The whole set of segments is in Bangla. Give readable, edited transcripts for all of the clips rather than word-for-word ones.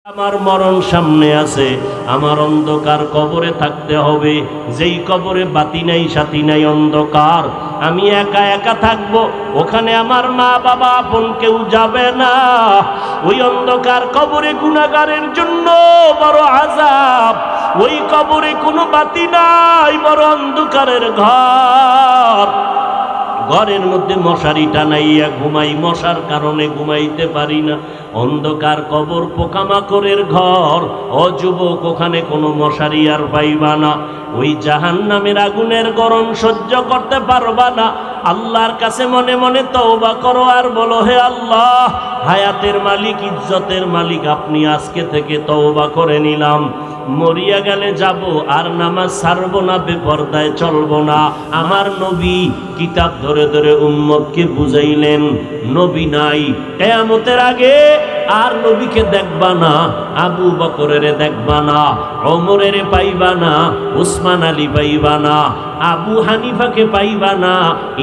আমার মরণ সামনে আছে, আমার অন্ধকার কবরে থাকতে হবে, যেই কবরে বাতি নাই সাথী নাই, অন্ধকার, আমি একা একা থাকব। ওখানে আমার মা বাবা আপন কেউ যাবে না। ওই অন্ধকার কবরে গুনাহগারের জন্য বড় আযাব। ওই কবরে কোনো বাতি নাই, বড় অন্ধকারের ঘর। ঘরের মধ্যে মশারি টানাইয়া ঘুমাই, মশার কারণে ঘুমাইতে পারি না। অন্ধকার কবর, পোকামাকড়ের ঘর। ও যুবক, ওখানে কোনো মশারি আর পাইবা না। ওই জাহান্নামের আগুনের গরম সহ্য করতে পারবা না। আল্লাহর কাছে মনে মনে তওবা করো আর বলো, হে আল্লাহ, হায়াতের মালিক, ইজ্জতের মালিক, আপনি আজকে থেকে তওবা করে নিলাম। মরিয়া গেলে যাব, আর নামাজ ছাড়বো না, বেপরদায় চলবো না। আমার নবী কিতাব ধরে ধরে উম্মতকে বুঝাইলেন, নবী নাই কিয়ামতের আগে আর নবীকে দেখবা না, আবু বকরের দেখবা না, ওমরের পাইবা না, উসমান আলী পাইবা না, আবু হানিফাকে পাইবা না,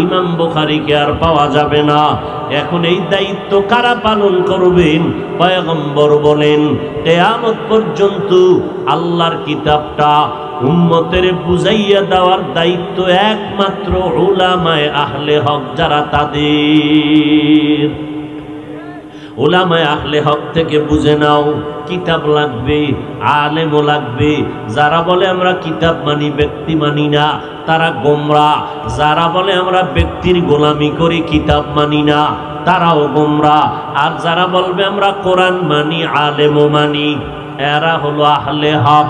ইমাম বুখারীকে আর পাওয়া যাবে না। এখন এই দায়িত্ব কারা পালন করবেন? পয়গম্বর বলেন, কিয়ামত পর্যন্ত আল্লাহর কিতাবটা উম্মতের বুঝাইয়া দেওয়ার দায়িত্ব একমাত্র উলামায়ে আহলে হক যারা, তাদের। উলামায়ে আহলে হক থেকে বুঝে নাও, কিতাব লাগবে, আলেমও লাগবে। যারা বলে আমরা কিতাব মানি, ব্যক্তি মানি না, তারা গোমরাহ। যারা বলে আমরা ব্যক্তির গোলামি করি, কিতাব মানি না, তারাও গোমরাহ। আর যারা বলবে আমরা কোরআন মানি, আলেমও মানি, এরা হলো আহলে হক,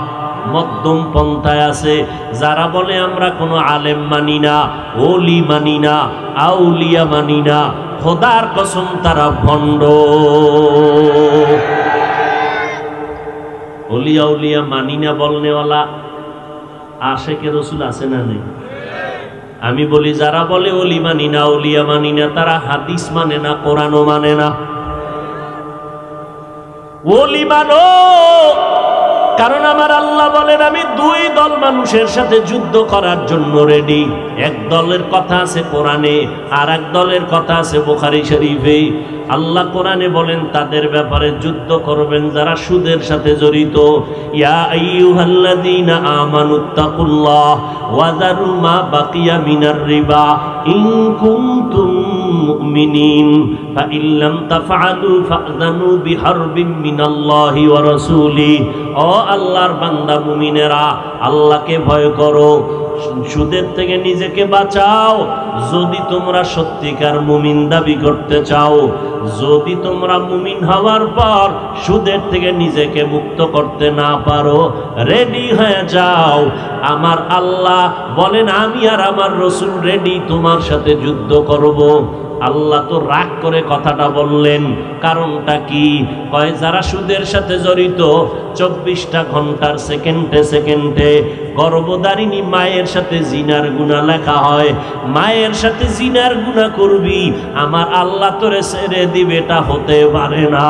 মধ্যম পন্থায় আছে। যারা বলে আমরা কোনো আলেম মানি না, ওলি মানি না, আউলিয়া মানি না, খোদার কসম তারা ভণ্ড। ওলিয়া উলিয়া মানি না বলনেওয়ালা আশেকে রসুল আছে না নেই? আমি বলি, যারা বলে ওলি মানি না, আউলিয়া মানি না, তারা হাদিস মানে না, কোরআনও মানে না। ওলি মানো, কারণ আমার আল্লাহ বলেন, আমি দুই দল মানুষের সাথে যুদ্ধ করার জন্য রেডি। এক দলের কথা আছে কোরআনে, আর এক দলের কথা আছে বুখারী শরীফে। আল্লাহ কোরআনে বলেন তাদের ব্যাপারে যুদ্ধ করবেন যারা সুদের সাথে জড়িত। ইয়া আইয়ুহাল্লাযীনা আমানুত্তাকুল্লাহ ওয়া যারু মা বাকিয়া মিনার রিবা ইন কুনতুম মুমিনিন ফাইন লাম তাফআলু ফাযনু বিহারবিন মিনাল্লাহি ওয়া রাসূলিহি। ও আল্লাহর বান্দা মুমিনেরা, আল্লাহকে ভয় করো, সুদের থেকে নিজেকে বাঁচাও। যদি তোমরা সত্যিকার মুমিন দাবি করতে চাও, যদি তোমরা মুমিন হওয়ার পর সুদের থেকে নিজেকে মুক্ত করতে না পারো, রেডি হয়ে যাও। আমার আল্লাহ বলেন, আমি আর আমার রাসূল রেডি তোমার সাথে যুদ্ধ করব। আল্লাহ তো রাগ করে কথাটা বললেন, কারণটা কি? কয় যারা সুদের সাথে জড়িত, 24টা ঘন্টার সেকেন্ডে সেকেন্ডে গর্ভধারিণী মায়ের সাথে জিনার গুনাহ লেখা হয়। মায়ের সাথে জিনার গুনাহ করবি, আমার আল্লাহ তোরে ছেড়ে দিবে, এটা হতে পারে না।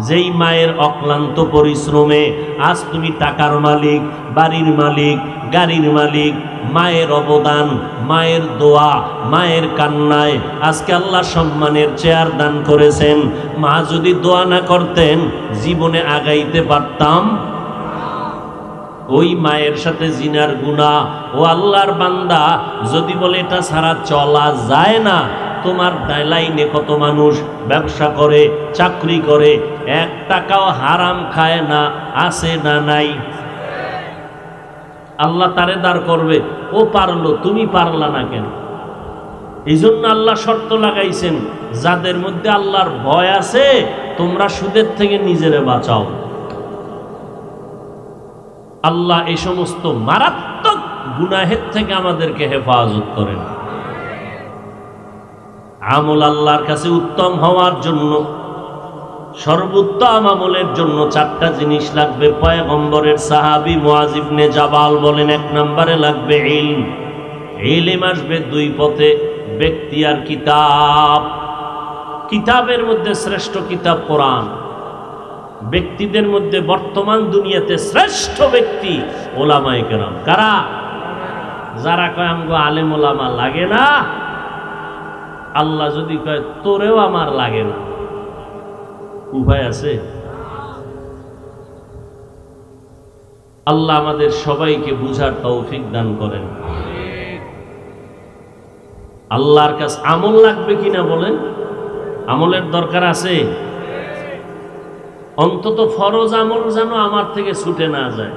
যেই মায়ের অক্লান্ত পরিশ্রমে আজ তুমি টাকার মালিক, বাড়ির মালিক, গাড়ির মালিক, মায়ের অবদান, মায়ের দোয়া, মায়ের কান্নায় আজকে আল্লাহ সম্মানের চেয়ার দান করেছেন। মা যদি দোয়া না করতেন, জীবনে আগাইতে পারতাম? ওই মায়ের সাথে জিনার গুনাহ। ও আল্লাহর বান্দা, যদি বলে এটা ছাড়া চলা যায় না, তোমার লাইনে কত মানুষ ব্যবসা করে, চাকরি করে, 1 টাকাও হারাম খায় না, আছে না নাই? আল্লাহ তারে দাঁড় করবে, ও পারলো, তুমি পারলা না কেন? এই জন্য আল্লাহ শর্ত লাগাইছেন, যাদের মধ্যে আল্লাহর ভয় আছে, তোমরা সুদের থেকে নিজেরে বাঁচাও। আল্লাহ এই সমস্ত মারাত্মক গুনাহের থেকে আমাদেরকে হেফাজত করেন। আমল আল্লাহর কাছে উত্তম হওয়ার জন্য, সর্বোত্তম আমলের জন্য 4টা জিনিস লাগবে। পয়গম্বরের সাহাবী মুআয ইবনে জাবাল বলেন, 1 নম্বরে লাগবে ইলম। ইলম আসবে 2 পথে, ব্যক্তি আর কিতাব। কিতাবের মধ্যে শ্রেষ্ঠ কিতাব কোরআন। ব্যক্তিদের মধ্যে বর্তমান দুনিয়াতে শ্রেষ্ঠ ব্যক্তি ওলামায়ে কেরাম। কারা? যারা কয় আমগো আলেম ওলামা লাগে না, আল্লাহ যদি কয় তোরেও আমার লাগে না, উপায় আছে? আল্লাহ আমাদের সবাইকে বুঝার তৌফিক দান করেন। আল্লাহর কাছে আমল লাগবে কিনা বলেন? আমলের দরকার আছে। অন্তত ফরজ আমল যেন আমার থেকে ছুটে না যায়।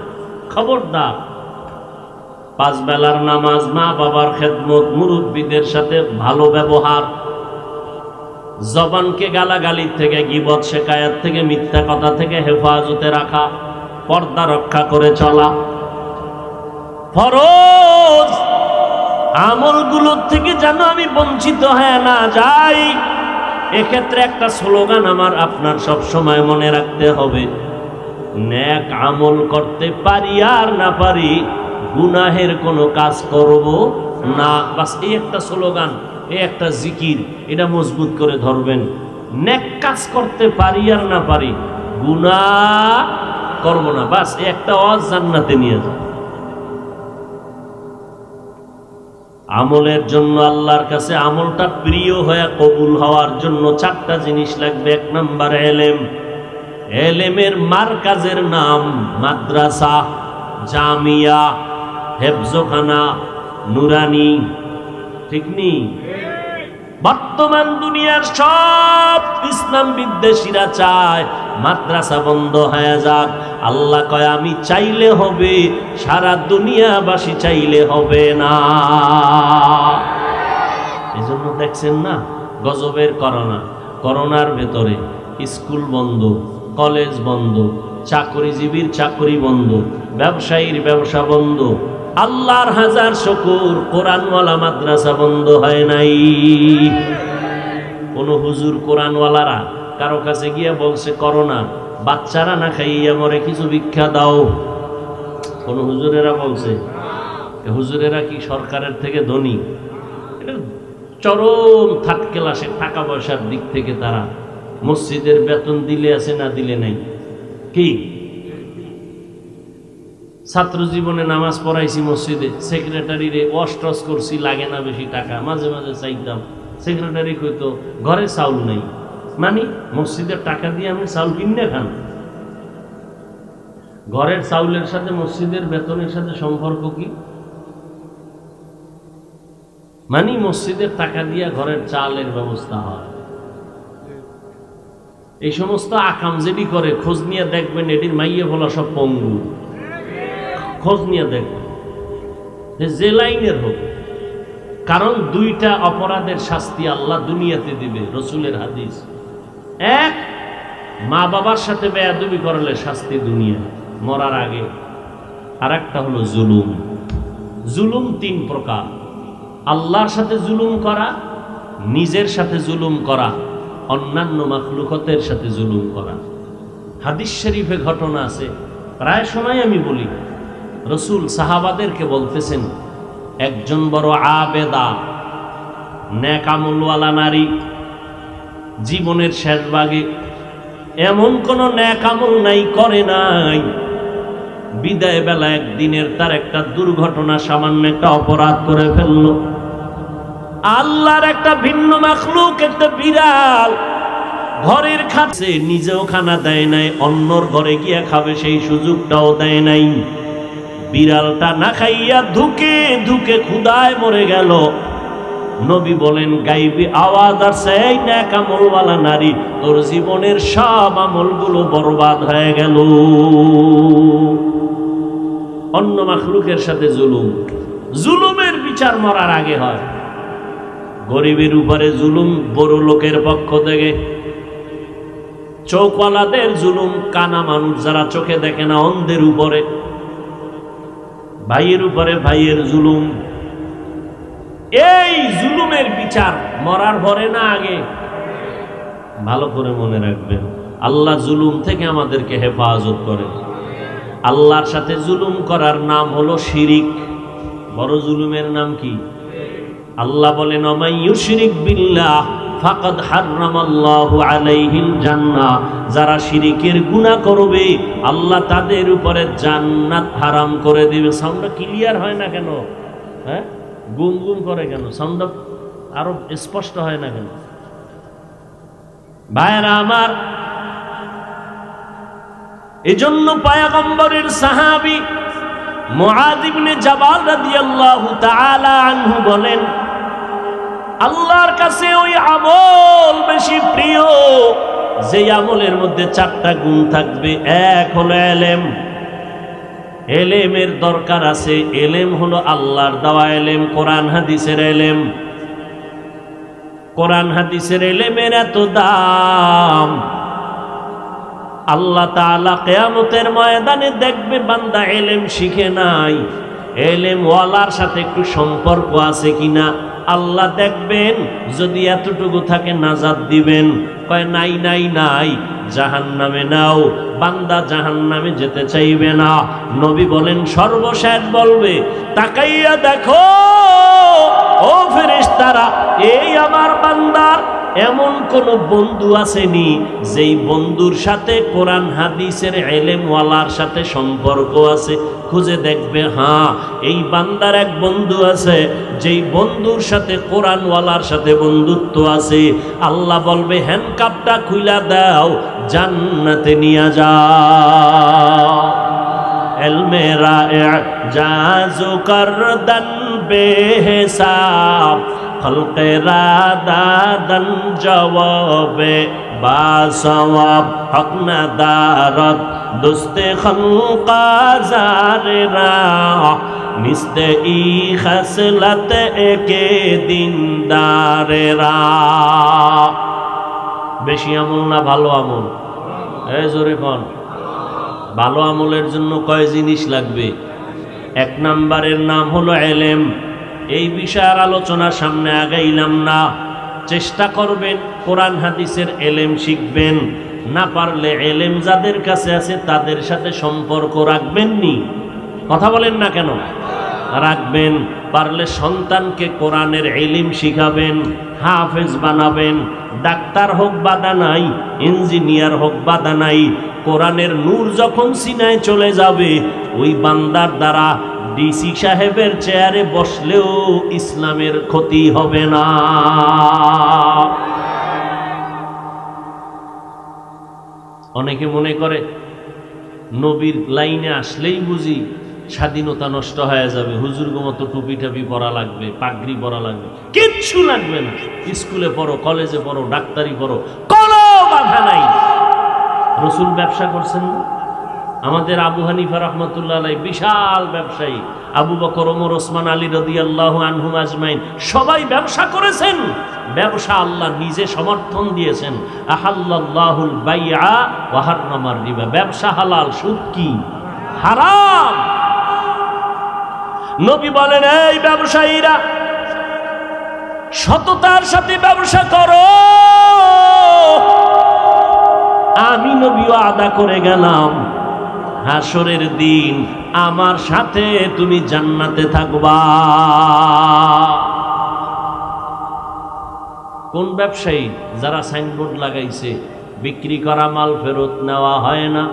খবরদার, 5 বেলার নামাজ, মা বাবার খেদমত, মুরব্বীদের সাথে ভালো ব্যবহার, জবানকে গালাগালির থেকে, গীবত শেকায়াত থেকে, মিথ্যা কথা থেকে হেফাজতে রাখা, পর্দা রক্ষা করে চলা ফরজ। আমলগুলোর থেকে যেন আমি বঞ্চিত হয়ে না যাই। এক্ষেত্রে একটা স্লোগান আমার আপনার সব সময় মনে রাখতে হবে, নেক আমল করতে পারি আর না পারি, গুনাহের কোনো কাজ করব না। বাস এই একটা স্লোগান, এই একটা জিকির, এটা মজবুত করে ধরবেন। নেক কাজ করতে পারি আর না পারি, গুনাহ করব না, বাস এই একটা ওয়াজ জান্নাতে নিয়ে যায়। আমলের জন্য আল্লাহর কাছে আমলটা প্রিয় হয়ে কবুল হওয়ার জন্য 4টা জিনিস লাগবে। 1 নাম্বার এলেম। এলেমের মারকাজের নাম মাদ্রাসা, জামিয়া, হেফজখানা, নুরানি। ঠিক নেই? বর্তমান দুনিয়ার সব ইসলাম বিদ্বেষীরা চায় মাদ্রাসা বন্ধ হয়ে যাক। আল্লাহ কয় আমি চাইলে হবে, সারা দুনিয়াবাসী চাইলে হবে না। এজন্য দেখছেন না গজবের করোনার ভেতরে স্কুল বন্ধ, কলেজ বন্ধ, চাকরিজীবীর চাকরি বন্ধ, ব্যবসায়ীর ব্যবসা বন্ধ। আল্লাহর হাজার শুকর, কোরআনওয়ালা মাদ্রাসা বন্ধ হয় নাই। কোন হুজুর কোরআনওয়ালারা কারো কাছে গিয়ে বলছে করোনা, বাচ্চারা না খাইয়া মরে, কিছু ভিক্ষা দাও? কোন হুজুরেরা বলছে? হুজুরেরা কি সরকারের থেকে ধনী? চরম থার্ড ক্লাসের টাকা পয়সার দিক থেকে তারা মসজিদের বেতন দিলে আছে না দিলে নাই। কি ছাত্র জীবনে নামাজ পড়াইছি মসজিদে, সেক্রেটারিরে ওয়াশ টস করছি, লাগে না বেশি টাকা, মাঝে মাঝে চাইতাম। সেক্রেটারি কইতো ঘরে চাউল নেই, মানে মসজিদের টাকা দিয়ে আমি চাউল কিনে খান। ঘরের চাউলের সাথে মসজিদের বেতনের সাথে সম্পর্ক কি? মানে মসজিদের টাকা দিয়ে ঘরের চালের ব্যবস্থা হয়। এই সমস্ত আকাম যেটি করে খোঁজ নিয়ে দেখবেন, এটির মাইয়ে বলা সব পঙ্গু। খোঁজ নিয়ে দেখবেন যে লাইনের হোক, কারণ 2টা অপরাধের শাস্তি আল্লাহ দুনিয়াতে দিবে, রসুলের হাদিস। 1, মা বাবার সাথে বেয়াদবি করলে শাস্তি দুনিয়া মরার আগে। আর একটা হলো জুলুম। জুলুম 3 প্রকার: আল্লাহর সাথে জুলুম করা, নিজের সাথে জুলুম করা, অন্যান্য মাখলুকতের সাথে জুলুম করা। হাদিস শরীফে ঘটনা আছে, প্রায় সময় আমি বলি, রসুল সাহাবাদেরকে বলতেছেন, একজন বড় আবেদা, নেক আমলওয়ালা নারী, জীবনের শেষ ভাগে এমন কোন নেক আমল নাই, করে নাই, বিদায় বেলা একদিনের তার একটা দুর্ঘটনা, সামান্য একটা অপরাধ করে ফেললো। আল্লাহর একটা ভিন্ন মাখলুক, একটা বিড়াল ঘরের খাচ্ছে, নিজেও খানা দেয় নাই, অন্যর ঘরে গিয়ে খাবে সেই সুযোগটাও দেয় নাই। বিড়ালটা না খাইয়া ধুকে ধুকে ক্ষুধায় মরে গেল। নবী বলেন, গাইবি আওয়াজ আসছে, এই নেক আমলওয়ালা নারী, তোর জীবনের সব আমলগুলো বরবাদ হয়ে গেল। অন্য মাখলুকের সাথে জুলুম, জুলুমের বিচার মরার আগে হয়। গরিবের উপরে জুলুম বড় লোকের পক্ষ থেকে, চোখওয়ালাদের জুলুম, কানা মানুষ যারা চোখে দেখে না, অন্ধের উপরে, ভাইয়ের উপরে ভাইয়ের জুলুম। এই জুলুমের বিচার মরার পরে না আগে? ভালো করে মনে রাখবেন, আল্লাহ জুলুম থেকে আমাদেরকে হেফাজত করেন। আল্লাহর সাথে জুলুম করার নাম হলো শিরিক। বড় জুলুমের নাম কি? আল্লাহ বলেন, ওমাই ইউশরিক বিল্লাহ ফাকাদ হারামাল্লাহু আলাইহিল জান্নাহ। যারা শিরিকের গুনাহ করবে আল্লাহ তাদের উপরে জান্নাত হারাম করে দিবে। সাউন্ডটা ক্লিয়ার হয় না কেন? হ্যাঁ, গুম গুম করে কেন? সাউন্ডটা আরো স্পষ্ট হয় না কেন? ভাইরা আমার, এজন্য পয়গম্বরের সাহাবী মুআয ইবনে জাবাল রাদিয়াল্লাহু তাআলা আনহু বলেন, আল্লাহর কাছে ওই আমল বেশি প্রিয় যে আমলের মধ্যে 4টা গুণ থাকবে। এক হলো ইলম, ইলমের দরকার আছে। ইলম হলো আল্লাহর দেওয়া ইলম, কোরআন হাদিসের ইলম। কোরআন হাদিসের ইলমের এত দাম, আল্লাহ তাআলা কিয়ামতের ময়দানে দেখবে বান্দা ইলম শিখে নাই, ইলম ওয়ালার সাথে একটু সম্পর্ক আছে কিনা আল্লাহ দেখবেন। যদি এতটুকু থাকে নাজাত দিবেন, কয় নাই নাই নাই, জাহান্নামে নাও। বান্দা জাহান্নামে যেতে চাইবে না। নবী বলেন সর্বশেষ বলবে, তাকাইয়া দেখো ও ফেরেশতারা, এই আমার বান্দার এমন কোন বন্ধু আসেনি যেই বন্ধুর সাথে কোরআন হাদিসের ইলমওয়ালার সাথে সম্পর্ক আছে। খুঁজে দেখবে, হ্যাঁ এই বান্দার এক বন্ধু আছে, যেই বন্ধুর সাথে কোরআনওয়ালার সাথে বন্ধুত্ব আছে। আল্লাহ বলবে হ্যান্ডকাপটা খুইলা দাও, জান্নাতে নিয়ে যাও। ইলমে রা'জাজু করদান বেহিসাব, খলকে রাদাদান জওয়াবে বাসওয়াব, হক না দারত দুস্তে খলকা জারেরা, মিস্তে ই খসলত একে দিনদারেরা। বেশি আমল না ভালো আমল? এই জোরে কোন। ভালো আমলের জন্য কয় জিনিস লাগবে? 1 নম্বরের নাম হলো ইলম। এই বিষয়ের আলোচনা সামনে আগাইলাম না। চেষ্টা করবেন কোরআন হাদিসের ইলম শিখবেন। না পারলে ইলম যাদের কাছে আছে তাদের সাথে সম্পর্ক রাখবেন নি? কথা বলেন না কেন? রাখবেন। পারলে সন্তানকে কোরআনের ইলম শিখাবেন, হাফেজ বানাবেন। ডাক্তার হোক বাধা নাই, ইঞ্জিনিয়ার হোক বাধা নাই। কোরআনের নূর যখন সিনায় চলে যাবে, ওই বান্দার দ্বারা ডিসি সাহেবের চেয়ারে বসলেও ইসলামের ক্ষতি হবে না। অনেকে মনে করে নবীর লাইনে আসলেই বুঝি স্বাধীনতা নষ্ট হয়ে যাবে, হুজুরগো মতো টুপি টাপি পরা লাগবে, পাগড়ি পরা লাগবে। কিচ্ছু লাগবে না। স্কুলে পড়ো, কলেজে পড়ো, ডাক্তারি পড়ো, কোনো বাধা নাই। রসুল ব্যবসা করছেন না? আমাদের আবু হানিফা রাহমাতুল্লাহ আলাইহি বিশাল ব্যবসায়ী, আবু বকর, ওমর, ওসমান, আলী রাদিয়াল্লাহু আনহুম আজমাইন সবাই ব্যবসা করেছেন। ব্যবসা আল্লাহ নিজে সমর্থন দিয়েছেন। আহাল্লাল্লাহুল বাইআ ওয়া হাররামার রিবা। ব্যবসা হালাল, সুদ কি হারাম। নবী বলেন, এই ব্যবসায়ীরা সততার সাথে ব্যবসা করো। আমি নবী ওয়াদা করে গেলাম, হাসরের দিন আমার সাথে তুমি জান্নাতে থাকবা। কোন ব্যবসায়ী? যারা সাইনবোর্ড লাগাইছে বিক্রি করা মাল ফেরত নেওয়া হয় না,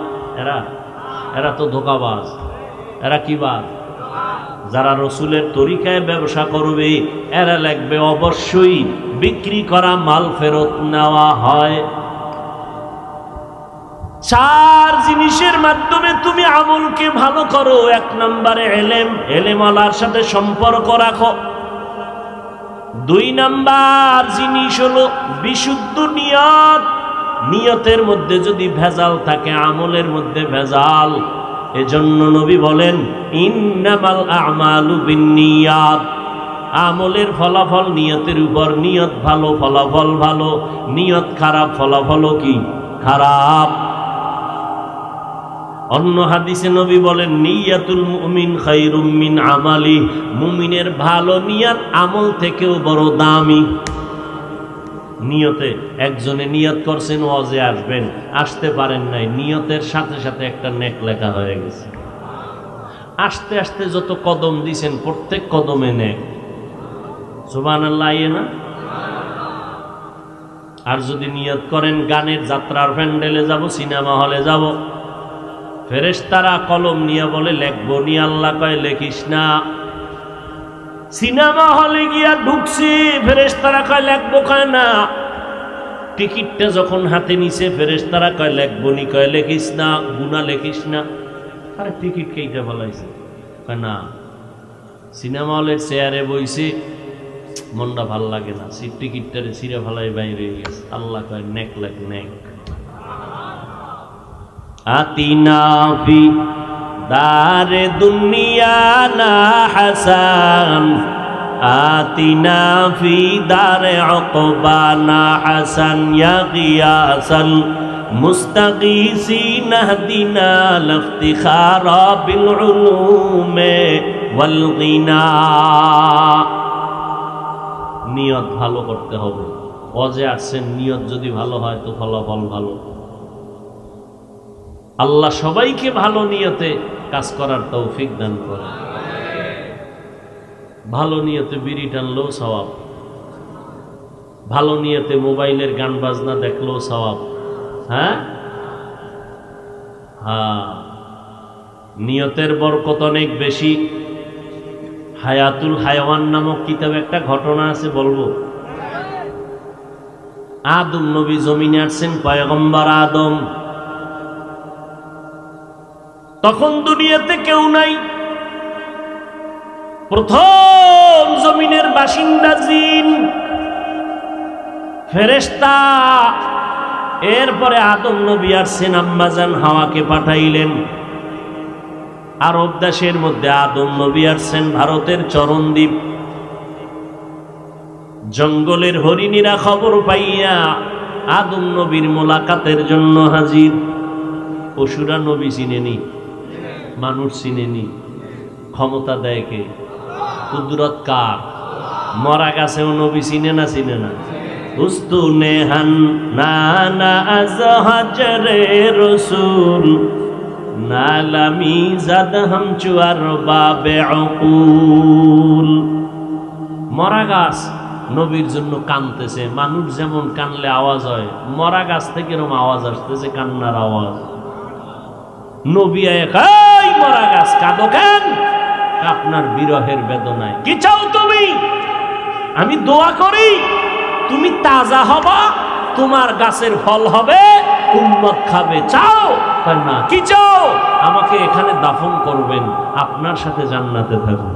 এরা তো ধোঁকাবাজ। এরা কি বাজ? যারা রসুলের তরিকায় ব্যবসা করবে এরা লাগবে অবশ্যই বিক্রি করা মাল ফেরত নেওয়া হয়। 4 জিনিসের মাধ্যমে তুমি আমলকে ভালো করো। 1 নম্বরে ইলম, ইলমওয়ালার সাথে সম্পর্ক রাখো। 2 নাম্বার জিনিস হলো বিশুদ্ধ নিয়ত। নিয়তের মধ্যে যদি ভেজাল থাকে, আমলের মধ্যে ভেজাল। এজন্য নবী বলেন, ইন্নামাল আ'মালু বিন্নিয়াত। আমলের ফলাফল নিয়তের উপর। নিয়ত ভালো, ফলাফল ভালো। নিয়ত খারাপ, ফলাফল কি খারাপ। অন্য হাদিসে নবী বলেন, নিয়াতুল মুমিন খায়রুম মিন আমালি। মুমিনের ভালো নিয়ত আমল থেকেও বড় দামি। নিয়তে একজনে নিয়ত করছেন ওয়াজে আসবেন, আসতে পারেন নাই, নিয়তের সাথে সাথে একটা নেক লেখা হয়ে গেছে। আসতে আসতে যত কদম দিছেন প্রত্যেক কদমে নেক। সুবহানাল্লাহ। না? আর যদি নিয়ত করেন গানের যাত্রার প্যান্ডেলে যাব, সিনেমা হলে যাব, ফেরেশতারা কলম নিয়ে বলে লেখবো নি, আল্লাহ কয় লেখিস না। সিনেমা হলে গিয়া ঢুকছি, ফেরেশতারা কয় লেখবো কয় না। টিকিটটা যখন হাতে নিছে ফেরেশতারা কয় লেখবনি, কয় লেখিস না, গুনাহ লেখিস না। আরে টিকিট কেইটা ফলাইছে? কয় না, সিনেমা হলের চেয়ারে বইছে, মনটা ভাল লাগে না, সিট টিকিটটারে ছিঁড়ে ফেলাই বাইরে গেছে। আল্লাহ কয় নেক লেখ, নেক। আতিনা ফি দারে দুনিয়া না হাসান, আতিনা ফি দারে উকবা না হাসান, ইয়া গিয়াসাল মুস্তাগীসিন আহদিনা লিফতিখারা বিল উলুমে ওয়াল গিনা। নিয়ত ভালো করতে হবে। ওয়াজে আসছেন, নিয়ত যদি ভালো হয় তো ফলাফল ভালো। আল্লাহ সবাইকে ভালো নিয়তে কাজ করার তৌফিক দান করে। ভালো নিয়তে বিড়ি টানলেও সওয়াব, ভালো নিয়তে মোবাইলের গান বাজনা দেখলেও সওয়াব। হ্যাঁ হ্যাঁ, নিয়তের বরকত অনেক বেশি। হায়াতুল হায়াওয়ান নামক কিতাবে একটা ঘটনা আছে, বলবো। আদম নবী জমিনে আসছেন, পয়গম্বর আদম। তখন দুনিয়াতে কেউ নাই, প্রথম জমিনের বাসিন্দা জিন, ফেরেশতা। এরপরে আদম নবী আসছেন, আম্মাজান হাওয়াকে পাঠাইলেন। আরব দেশের মধ্যে আদম নবী আসছেন, ভারতের চরণদ্বীপ। জঙ্গলের হরিণীরা খবর পাইয়া আদম নবীর মোলাকাতের জন্য হাজির। পশুরা নবী চিনেনি, মানুষ চিনেনি। ক্ষমতা দেয় কে? কুদরত কার? মরা গাছেও নবী চিনে না, চিনে না। উস্তুনে হান নানা আজ হাজরে রসুল, নালামি জাদ হাম চুয়ার বাবে অকুল। মরা গাছ নবীর জন্য কানতেছে। মানুষ যেমন কানলে আওয়াজ হয়, মরা গাছ থেকে এরকম আওয়াজ আসতেছে, কান্নার আওয়াজ। নবী এই মরা গাছ কাঁদো কেন? আপনার বিরহের বেদনায়। কি চাও তুমি? আমি দোয়া করি তুমি তাজা হবা, তোমার গাছের ফল হবে, উম্মত খাবে। চাও না? কি চাও? আমাকে এখানে দাফন করবেন, আপনার সাথে জান্নাতে থাকবো।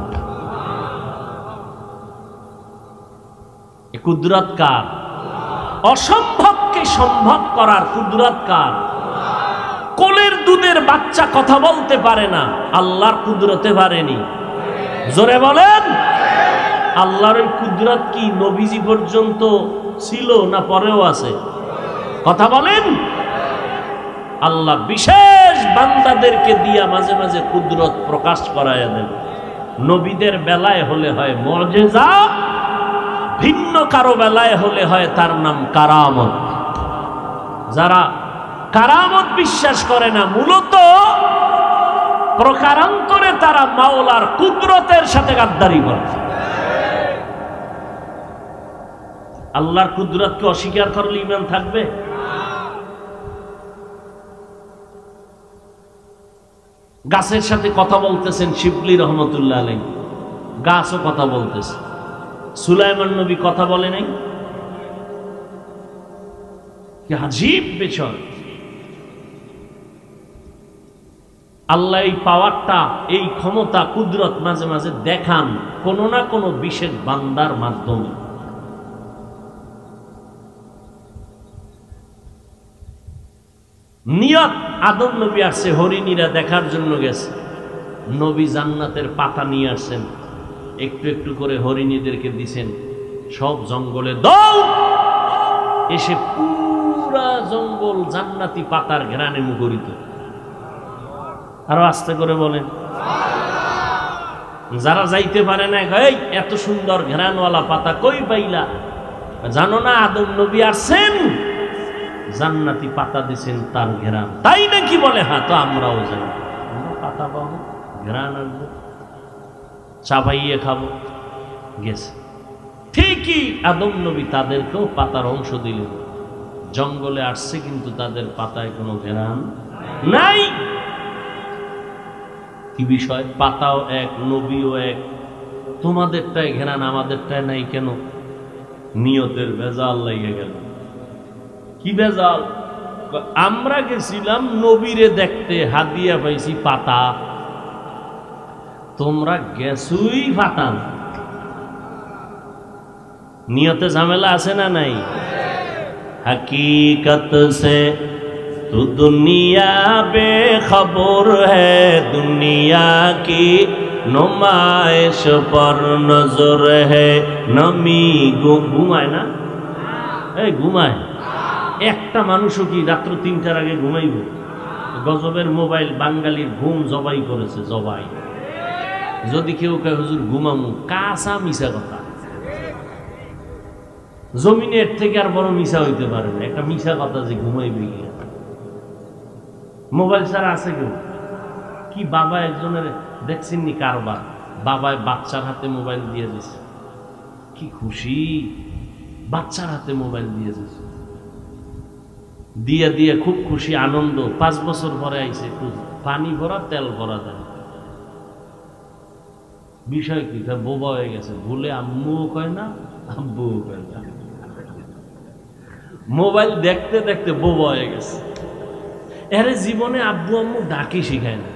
কুদরত কার? অসম্ভবকে সম্ভব করার কুদরত কার? কোলের দুধের বাচ্চা কথা বলতে পারে না, আল্লাহর কুদরতে পারেনি। জোরে বলেন। আল্লাহর ওই কুদরত কি নবীজি পর্যন্ত ছিল না পরেও আছে? কথা বলেন। আল্লাহ বিশেষ বান্দাদেরকে দিয়া মাঝে মাঝে কুদরত প্রকাশ করাইয়া দেন। নবীদের বেলায় হলে হয় মুজিজা, ভিন্ন কারো বেলায় হলে হয় তার নাম কারামত। যারা কারামত বিশ্বাস করে না, মূলত প্রকারান্তরে তারা মাওলার কুদরতের সাথে গাদ্দারি করে। আল্লাহর কুদরতকে অস্বীকার করলে ঈমান থাকবে? গাছের সাথে কথা বলতেছেন শিবলি রহমতুল্লাহ আলাইহি, গাছও কথা বলতেছে। সুলাইমান নবী কথা বলে নাই? কি আজীব বিষয়! আল্লাহ এই পাওয়ারটা, এই ক্ষমতা, কুদরত মাঝে মাঝে দেখান কোন না কোন বিশেষ বান্দার মাধ্যমে। নিয়ত, আদম নবী আসছে, হরিণীরা দেখার জন্য গেছে। নবী জান্নাতের পাতা নিয়ে আসছেন, একটু একটু করে হরিণীদেরকে দিছেন। সব জঙ্গলে দৌড়, এসে পুরা জঙ্গল জান্নাতি পাতার ঘ্রাণে মুখরিত। আরো আস্তে করে বলেন। যারা যাইতে পারে না, এই এত সুন্দর ঘ্রাণওয়ালা পাতা কই পাইলা? জানো না আদম নবী আসছেন, জান্নাতি পাতা দিছেন, তার ঘ্রাণ। তাই নাকি? বলে হ্যাঁ। তো আমরাও জানি, পাতা পাবো, ঘ্রাণ আসবো, চাবাইয়ে খাবো। গেছে ঠিকই, আদম নবী তাদেরকেও পাতার অংশ দিলেন। জঙ্গলে আসছে কিন্তু তাদের পাতায় কোনো ঘ্রাণ নাই। কি বিষয়? পাতাও এক, নবীও এক। তোমাদেরটাই ঘ্রাণ, আমাদেরটাই নাই কেন? নিয়তের ভেজাল লাগিয়ে গেল। কি বেজাল? আমরা গেছিলাম নবীরে দেখতে, হাদিয়া পাইছি পাতা, তোমরা গেছুই পাতা। নিয়তে ঝামেলা আছে না নাই? हकीकत से तू दुनिया बेखबर है, दुनिया की नुमाइश पर नजर है, नमी घुमाয় না? এই ঘুমায় একটা মানুষও কি রাত্র ৩টার আগে ঘুমাইব? গজবের মোবাইল বাঙালির ঘুম জবাই করেছে, জবাই। যদি কেউ কয় হুজুর ঘুমামু, কাঁচা মিছা কথা। জমিনের থেকে আর বড় মিছা হইতে পারে না, একটা মিছা কথা যে ঘুমাইবে গিয়া। মোবাইল ছাড়া আছে কেউ? কি বাবা একজনের দেখছেননি কারবার, বাবায় বাচ্চার হাতে মোবাইল দিয়ে দিছে, কি খুশি, বাচ্চার হাতে মোবাইল দিয়ে দিছে, দিয়ে দিয়ে খুব খুশি আনন্দ। ৫ বছর পরে আইছে, একটু পানি ভরা তেল ভরা দেয়। বিষয় কি? বোবা হয়ে গেছে, ভুলে আম্মুও কয় না, আব্বুও কয় না, মোবাইল দেখতে দেখতে বোবা হয়ে গেছে। এর জীবনে আব্বু আম্মু ডাকি শিখায় না,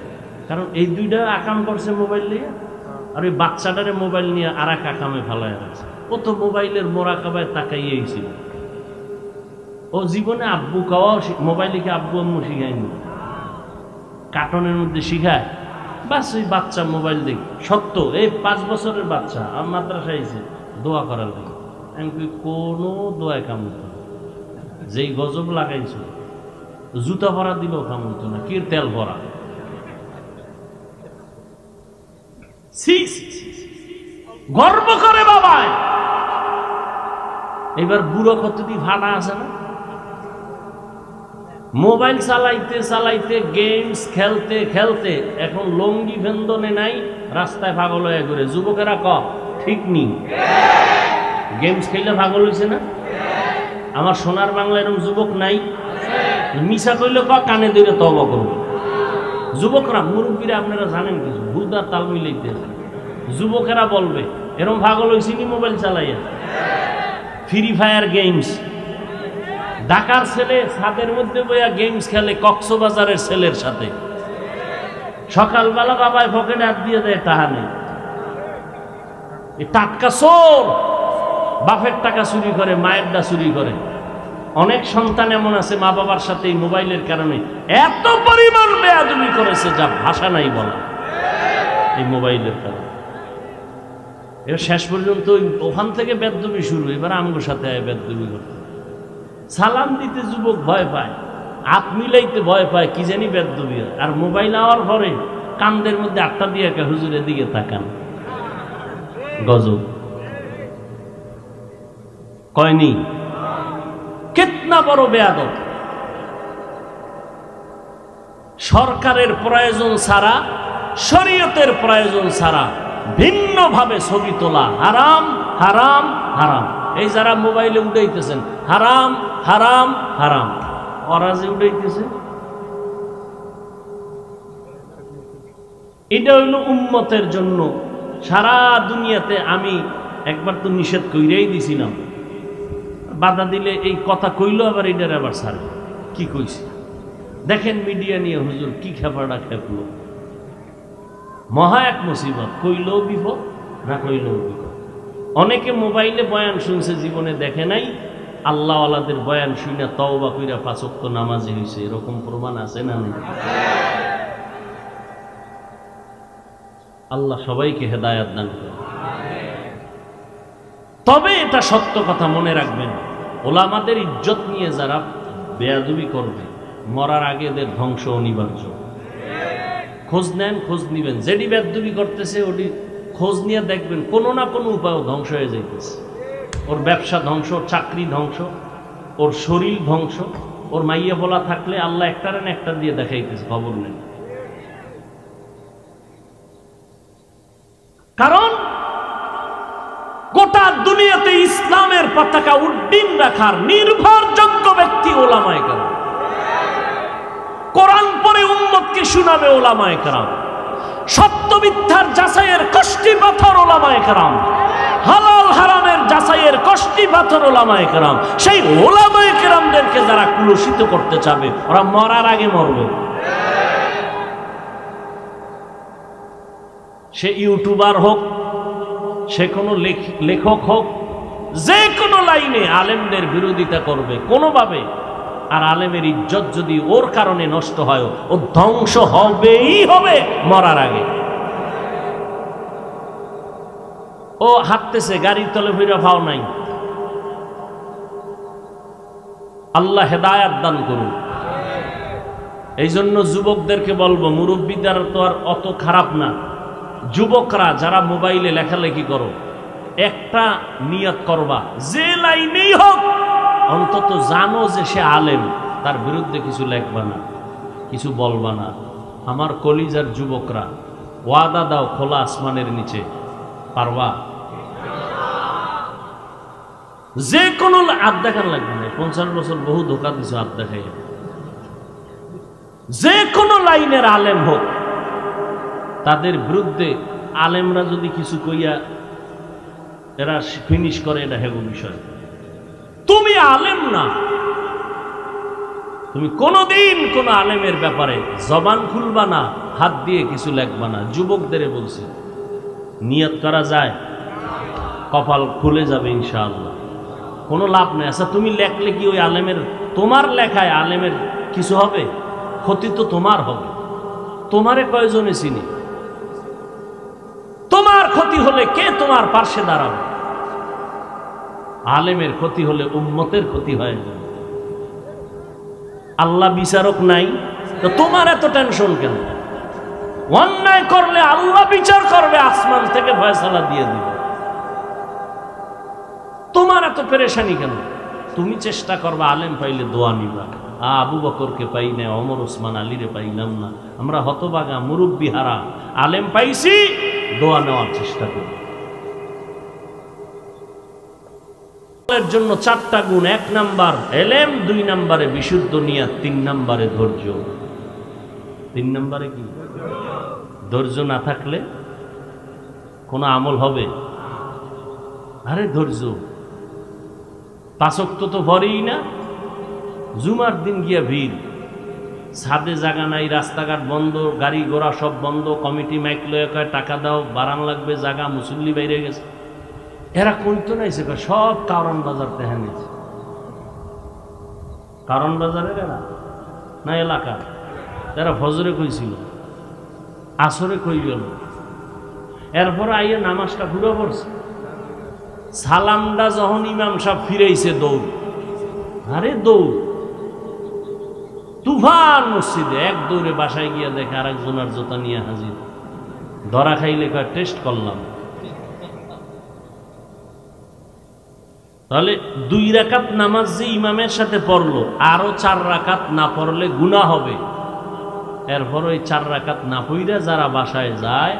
কারণ এই দুইটা আকাম করছে মোবাইল নিয়ে, আর ওই বাচ্চাটারে মোবাইল নিয়ে আর এক আকামে ফেলায় রাখছে। ও তো মোবাইলের মোরাকাবায় তাকাইয়েই ছিল, ও জীবনে আব্বু খাওয়াও মোবাইলকে আব্বু আম্মু শিখায়নি, কার্টনের মধ্যে শিখায়। বাস ওই বাচ্চা মোবাইল দেখি। সত্য, এই ৫ বছরের বাচ্চা আমার মাদ্রাসায় আইছে দোয়া করার লাগে, আমি কোনো দোয়ায় কাম হতো না। যেই গজব লাগাইছ, জুতা ভরা দিলেও কাম হতো না, কি তেল ভরা। গর্ব করে বাবায়। এবার বুড়ো কতটি ভাড়া আছে না, মোবাইল চালাইতে চালাইতে, গেমস খেলতে খেলতে এখন লঙ্গি ভেন্দনে নাই, রাস্তায় পাগল হয়ে ঘুরে। যুবকেরা ক ঠিক নি? গেমস খেললে পাগল হয়েছে না? আমার সোনার বাংলা এরকম যুবক নাই? মিশা কইলে ক কানে ধরে তওবা করবে। যুবকরা, মুরব্বীরা আপনারা জানেন কিছু, হুদা তাল মিলাইতে। যুবকেরা বলবে এরকম পাগল হয়েছি নি মোবাইল চালাইয়া? ফ্রি ফায়ার গেমস, ঢাকার ছেলে ছাদের মধ্যে বইয়া গেমস খেলে কক্সবাজারের ছেলের সাথে। সকালবেলা বাবায় পকেটে হাত দিয়ে দেয়, টাকা নেই। টাটকা চোর, বাপের টাকা চুরি করে, মায়েরটা চুরি করে। অনেক সন্তান এমন আছে মা বাবার সাথে এই মোবাইলের কারণে এত পরিমাণ বেয়াদবি করেছে যা ভাষা নাই বলা, এই মোবাইলের কারণে। এবার শেষ পর্যন্ত ওখান থেকে বেয়াদবি শুরু, এবার আমগোর সাথে বেয়াদবি করতে। সালাম দিতে যুবক ভয় পায়, হাত মিলাইতে ভয় পায়, কি জানি বেয়াদবি। আর মোবাইল আওয়ার পরে কান্দের মধ্যে আটটা দিয়ে হুজুরের দিকে তাকান, গজব কয়নি? কিতনা বড় বেয়াদব। সরকারের প্রয়োজন ছাড়া, শরীয়তের প্রয়োজন ছাড়া ভিন্নভাবে ছবি তোলা হারাম, হারাম, হারাম। এই যারা মোবাইলে উঠাইতেছেন হারাম, হারাম, হারাম। ওরা যে উঠাইতেছে এটা হইল উম্মতের জন্য। সারা দুনিয়াতে আমি একবার তো নিষেধ কইরাই দিছিলাম, বাধা দিলে এই কথা কইলো আবার এটার আবার ছাড়ে। কি কইছি দেখেন, মিডিয়া নিয়ে হুজুর কি খেপাটা খেপলো। মহা এক মুসিবত, কইলেও বিপদ, না কইলেও বিপদ। অনেকে মোবাইলে বয়ান শুনছে, জীবনে দেখে নাই। আল্লাহওয়ালাদের বয়ান শুনে তওবা কইরা ৫ ওয়াক্ত নামাজি হইছে, এরকম প্রমাণ আছে না নেই? আল্লাহ সবাইকে হেদায়েত দান করুন। তবে এটা সত্য কথা মনে রাখবেন, ওলামাদের ইজ্জত নিয়ে যারা বেয়াদবি করবে, মরার আগে এদের ধ্বংস অনিবার্য। খোঁজ নেন, খোঁজ নিবেন, যেটি বেয়াদবি করতেছে ওটি খোঁজ নিয়ে দেখবেন, কোনো না কোনো উপায় ধ্বংস হয়ে যাইতেছে। ওর ব্যবসা ধ্বংস, ওর চাকরি ধ্বংস, ওর শরীর ধ্বংস। ওর মাইয়া বলা থাকলে আল্লাহ একটার না একটা দিয়ে দেখাইতেছে, খবর নেই। কারণ গোটা দুনিয়াতে ইসলামের পতাকা উড্ডীন রাখার নির্ভরযোগ্য ব্যক্তি ওলামায়ে কেরাম। কোরআন পড়ে উম্মতকে শোনাবে ওলামায়ে কেরাম। সত্য মিথ্যার যাচাইয়ের কষ্টি পাথর ওলামায়ে কেরাম। হালাল হারামের যাচাইয়ের কষ্টি পাথর ওলামায়ে কেরাম, সেই ওলামায়ে কেরামদেরকে যারা কুলসিত করতে চাবে ওরা মরার আগে মরবে। সে ইউটিউবার হোক, সে কোনো লেখক হোক, যে কোনো লাইনে আলেমদের বিরোধিতা করবে কোনোভাবে। আর আলেমের ইজ্জত যদি ওর কারণে নষ্ট হয়, ও ধ্বংস হবেই হবে মরার আগে। ও হাঁটতেছে, গাড়ির তলে ফিরে পাও নাই। আল্লাহ হেদায়াত দান করুন। এই জন্য যুবকদেরকে বলবো, মুরব্বীদের তো আর অত খারাপ না, যুবকরা যারা মোবাইলে লেখালেখি করো, একটা নিয়ত করবা, যে লাইনেই হোক অন্তত জানো যে সে আলেম, তার বিরুদ্ধে কিছু লেখবা না, কিছু বলবা না। আমার কলিজার যুবকরা, ওয়াদা দাও খোলা আসমানের নিচে, পারবা? যে কোনো হাত দেখান লাগবে না। 50 বছর বহু ধোকা দিছো হাত দেখাই। যে কোনো লাইনের আলেম হোক, তাদের বিরুদ্ধে আলেমরা যদি কিছু কইয়া এরা ফিনিশ করে, এটা হেগো বিষয়। তুমি আলেম না, তুমি কোনোদিন কোন আলেমের ব্যাপারে জবান খুলবা না, হাত দিয়ে কিছু লেখবা না। যুবকদের বলছি, নিয়ত করা যায়, কপাল খুলে যাবে ইনশাআল্লাহ, কোনো লাভ নেই। আচ্ছা তুমি লেখলে কি ওই আলেমের, তোমার লেখায় আলেমের কিছু হবে? ক্ষতি তো তোমার হবে। তোমারে কয়জনে চিনি? তোমার ক্ষতি হলে কে তোমার পার্শ্বে দাঁড়াবে? আলেমের ক্ষতি হলে উম্মতের ক্ষতি হয়ে যাবে। আল্লাহ বিচারক নাই তো তোমার এত টেনশন কেন? অন্যায় করলে আল্লাহ বিচার করবে, আসমান থেকে ফয়সালা দিয়ে দিবে। তোমার এত পেরেশানি কেন? তুমি চেষ্টা করবা, আলেম পাইলে দোয়া নিবা। আবু বকরকে পাই না, ওমর ওসমান আলীরে পাইলাম না, আমরা হতবাগা মুরব্বি হারা, আলেম পাইছি, দোয়া নেওয়ার চেষ্টা করি। এর জন্য 4টা গুণ: 1 নাম্বার এলেম, 2 নাম্বারে বিশুদ্ধ নিয়ত, 3 নাম্বারে ধৈর্য। 3 নাম্বারে কি? ধৈর্য না থাকলে কোনো আমল হবে? আরে ধৈর্য, 5 ওয়াক্ত তো ভরেই না, জুমার দিন গিয়া ভিড়, ছাদে জায়গা নাই, রাস্তাঘাট বন্ধ, গাড়ি ঘোড়া সব বন্ধ, কমিটি মাইক লয়ে কয় টাকা দাও, বাড়ান লাগবে জায়গা, মুসল্লি বাইরে গেছে। এরা কইতো নাইছে, সব কারণ বাজার তেহা নিয়েছে। কারণ বাজারের এরা না এলাকা, এরা ফজরে কইছিল, আসরে কই গেল, এরপরে আইয়া নামাজটা ঘুরে পড়ছে। সালামটা যখন ইমাম সাহেব ফিরাইছে, দৌড়, আরে দৌড়, তুফান মসজিদে। এক দৌড়ে বাসায় গিয়া দেখে আরেকজনের জোতা নিয়ে হাজির। ধরা খাইলে কয় টেস্ট করলাম। তাহলে 2 রাকাত নামাজ যে ইমামের সাথে পড়লো, আরো 4 রাকাত না পড়লে গুনাহ হবে। এরপর ওই 4 রাকাত না পড়া যারা বাসায় যায়,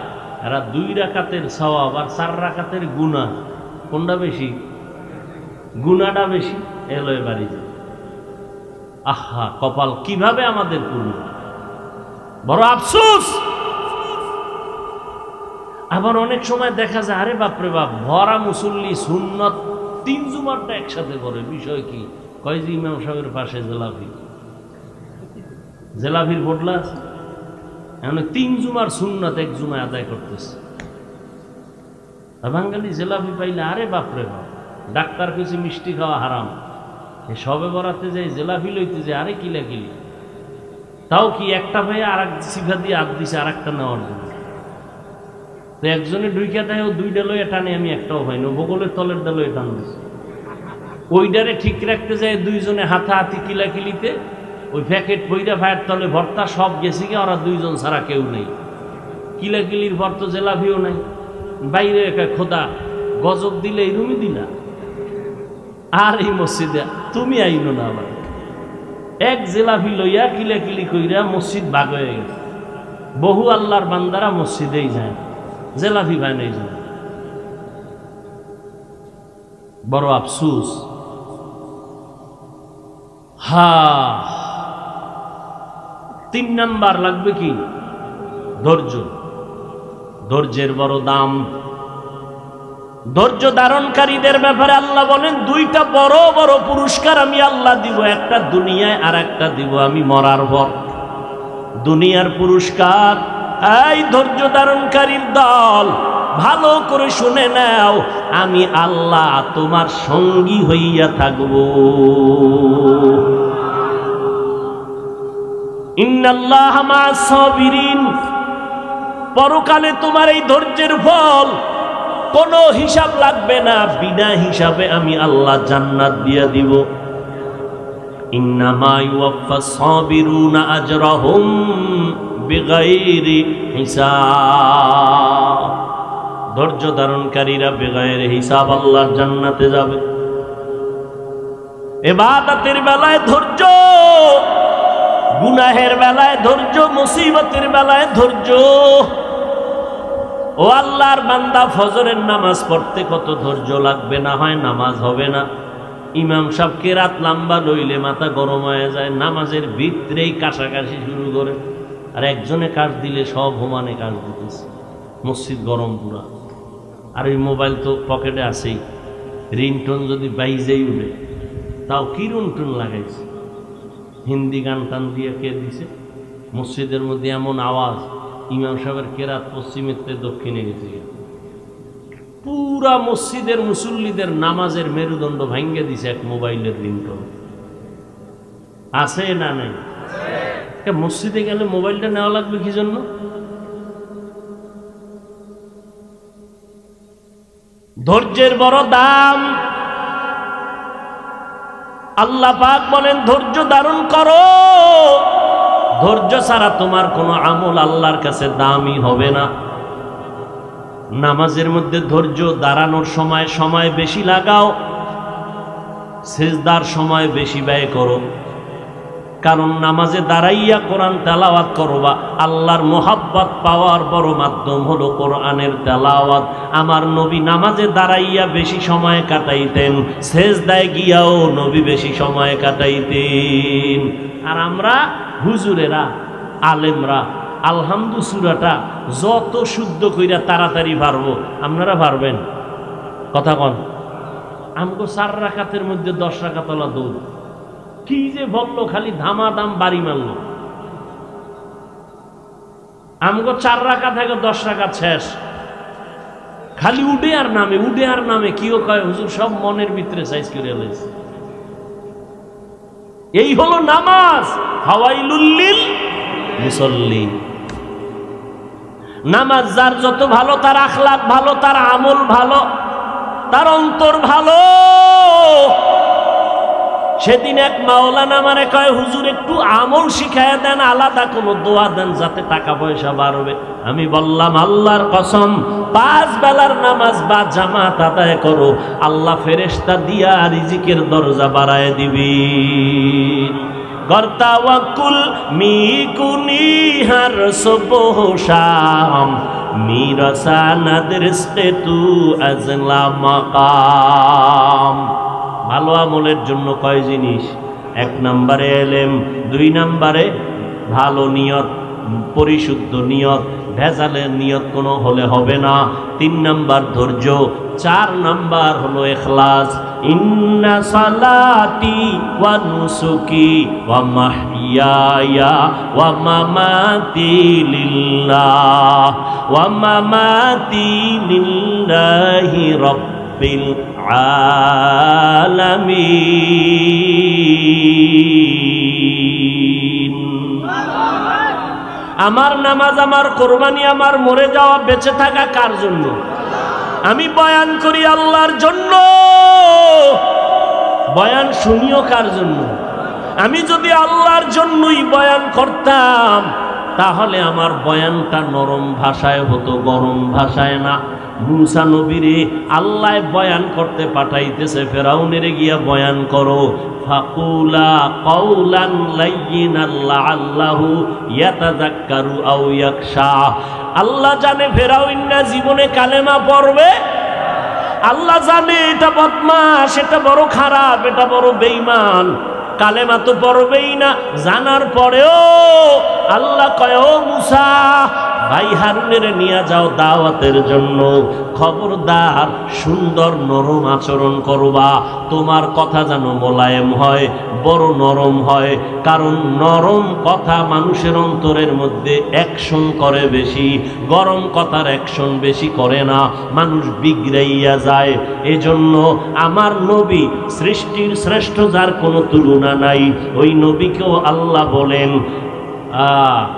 এরা 2 রাকাতের সওয়াব আর 4 রাকাতের গুনাহ, কোনটা বেশি? গুনাহটা বেশি। এলোয় বাড়ি যায়। আহা, কপাল কিভাবে আমাদের পূর্ণ, বড় আফসোস। আবার অনেক সময় দেখা যায়, আরে বাপরে বাপ, ভরা মুসল্লি, সুন্নত 3 জুমারটা একসাথে করে। বিষয় কি? কয় যে ইমাম সাহেবের পাশে জেলাভি, জেলাভির বদলা আছে, এখন 3 জুমার সুন্নত 1 জুমায় আদায় করতেছে। বাঙালি জেলাভি পাইলে আরে বাপরে বাপ, ডাক্তার কিছু মিষ্টি খাওয়া হারাম, সবে বরাতে যাই জেলাভি লইতে যায়, আরে কিলা কিলি। তাও কি একটা ভাই আর এক সিফা দিয়ে হাত দিছে আর একটা নেওয়ার জন্য। তো একজনে ঢুইকা দেয়, ও 2টা লইয়া টানে, আমি একটাও পাইনি, বগলের তলের দা লইয়া টান দিছে। ওইটারে ঠিক রাখতে যায় 2 জনে হাতাহাতি কিলাকিলিতে, ওই প্যাকেট বইটা ভাইয়ের তলে ভর্তা, সব গেছে গিয়ে, ওরা 2 জন ছাড়া কেউ নেই। কিলাকিলির ভর তো জেলাভিও নাই। বাইরে খোদা গজব দিলে এই রুমি দিলা, আর এই মসজিদে তুমি আইনো না। আবার এক জেলাভি লইয়া কিলাকিলি কইরা মসজিদ ভাগ হয়ে গেছে। বহু আল্লাহর বান্দারা মসজিদেই যায়, জেলাভি ভাই নাই যায়। বড় আফসুস। হা, 3 নাম্বার লাগবে কি? ধৈর্য। ধৈর্যের বড় দাম। ধৈর্য ধারণকারীদের ব্যাপারে আল্লাহ বলেন দুইটা বড় বড় পুরস্কার আমি আল্লাহ দিব, একটা দুনিয়ায় আর একটা দিব আমি মরার পর। দুনিয়ার পুরস্কার, এই ধৈর্য ধারণকারীর দল ভালো করে শুনে নাও, আমি আল্লাহ তোমার সঙ্গী হইয়া থাকব। ইন্নাল্লাহা মা'আস সাবিরিন, পরকালে তোমার এই ধৈর্যের ফল কোনো হিসাব লাগবে না, বিনা হিসাবে আমি আল্লাহ জান্নাত দিয়া দিব। ইন্নামা ইউওয়াফাস সাবিরুনা আজরাহুম বিগাইরি হিসাব, ধৈর্য ধারণকারীরা বেগায়ের হিসাব আল্লাহর জান্নাতে যাবে। ইবাদতের বেলায় ধৈর্য, গুনাহের বেলায় ধৈর্য, মুসিবতের বেলায় ধৈর্য। ও আল্লাহর বান্দা, ফজরের নামাজ পড়তে কত ধৈর্য লাগবে, না হয় নামাজ হবে না। ইমাম সাহেব কেরাত লম্বা লইলে মাথা গরম হয়ে যায়, নামাজের ভিতরেই কাশাকাশি শুরু করে, আর একজনে কাশ দিলে সব হোমানে কাশ দিতেছে, মসজিদ গরম পুরা। আর ওই মোবাইল তো পকেটে আছেই, রিংটোন যদি বাইজেই উঠে তাও কি রিংটোন লাগাইছে, হিন্দি গান টান দিয়ে কে দিছে। মসজিদের মধ্যে এমন আওয়াজ, ইমাম সাহেবের কেরাত পশ্চিমের থেকে দক্ষিণে গেছে, পুরা মসজিদের মুসল্লিদের নামাজের মেরুদণ্ড ভাঙ্গে দিছে এক মোবাইলের রিংটোন। আছে না নাই? মসজিদে গেলে মোবাইলটা নেওয়া লাগবে কি জন্য? ধৈর্যের বড় দাম। আল্লাহ পাক বলেন ধৈর্য ধারণ করো, ধৈর্য ছাড়া তোমার কোনো আমল আল্লাহর কাছে দামি হবে না। নামাজের মধ্যে ধৈর্য, দাঁড়ানোর সময় বেশি লাগাও, সিজদার সময় বেশি ব্যয় করো, কারণ নামাজে দাঁড়াইয়া কোরআন তেলাওয়াত করবা, আল্লাহর মোহাব্বত পাওয়ার বড় মাধ্যম হলো কোরআনের তেলাওয়াত। আমার নবী নামাজে দাঁড়াইয়া বেশি সময় কাটাইতেন, সিজদায় গিয়াও নবী বেশি সময় কাটাইতেন। আর আমরা হুজুরেরা, আলেমরা আলহামদু সূরাটা যত শুদ্ধ কইরা তাড়াতাড়ি পারবো, আপনারা পারবেন? কথা কন। আমগো 4 রাকাতের মধ্যে 10 রাকাত ওলা দৌড়, কি যে বললো, খালি ধামাধাম বাড়ি মারলো। আমগো 4 রাকাত থেকে 10 রাকাত শেষ, খালি উডে আর নামে, উডে আর নামে। কিও কয় হুজুর সব মনের ভিতরে সাইজ করে লাইছে। এই হলো নামাজ। ফাওয়াইলুল লিল মুসাল্লিন। নামাজ যার যত ভালো, তার আখলাক ভালো, তার আমল ভালো, তার অন্তর ভালো। সেদিন এক মাওলানা আমারে কয় হুজুর একটু আমল শিখায় দেন, আলাদা কোনো দোয়া দেন যাতে টাকা পয়সা বাড়বে। আমি বললাম আল্লাহর কসম, 5 বেলার নামাজ বা জামাত আদায় করো, আল্লাহ ফেরেশতা দিয়া রিজিকের দরজা বাড়ায় দিবি। গর্তাওয়াকুল মিকুনি হার সুবহ শাম, মিরাসানাদ রিজকে তু আজলা মাকাম। ভালো আমলের জন্য কয় জিনিস? 1 নম্বরে এলেম, 2 নম্বরে ভালো নিয়ত, পরিশুদ্ধ নিয়ত, ভেজালের নিয়ত কোনো হলে হবে না। 3 নম্বর ধৈর্য, 4 নম্বর হলো ইখলাস। ইন্না সালাতি ওয়া নুসুকি ওয়া মাহইয়ায়া ওয়া মামাতি লিল্লাহ ওয়া মামাতি লিল্লাহি রাব্বিল আলামিন। আমার নামাজ, আমার কোরবানি, আমার মরে যাওয়া, বেঁচে থাকা কার জন্য? আমি বয়ান করি আল্লাহর জন্য। বয়ান শুনিও কার জন্য? আমি যদি আল্লাহর জন্যই বয়ান করতাম, তাহলে আমার বয়ানটা নরম ভাষায় হতো, গরম ভাষায় না। মুসা নবীরে আল্লাহ বয়ান করতে পাঠাইতেছে, ফেরাউনের গিয়া বয়ান করো। ফাকুলা কাউলান লাইয়িনান লাআল্লাহু ইয়াতাযাক্কারু আও ইয়াখশা। আল্লাহ জানে ফেরাউন না জীবনে কালেমা পড়বে, আল্লাহ জানে এটা বদমাশ, এটা বড় খারাপ, এটা বড় বেঈমান, কালেমা তো পড়বেই না। জানার পরেও আল্লাহ কয় ও মুসা, ভাই হারুনের নিয়ে যাও দাওয়াতের জন্য, খবরদার সুন্দর নরম আচরণ করবা, তোমার কথা যেন মোলায়েম হয়, বড় নরম হয়, কারণ নরম কথা মানুষের অন্তরের মধ্যে অ্যাকশন করে বেশি, গরম কথার অ্যাকশন বেশি করে না, মানুষ বিগড়াইয়া যায়। এজন্য আমার নবী সৃষ্টির শ্রেষ্ঠ, যার কোনো তুলনা নাই, ওই নবীকেও আল্লাহ বলেন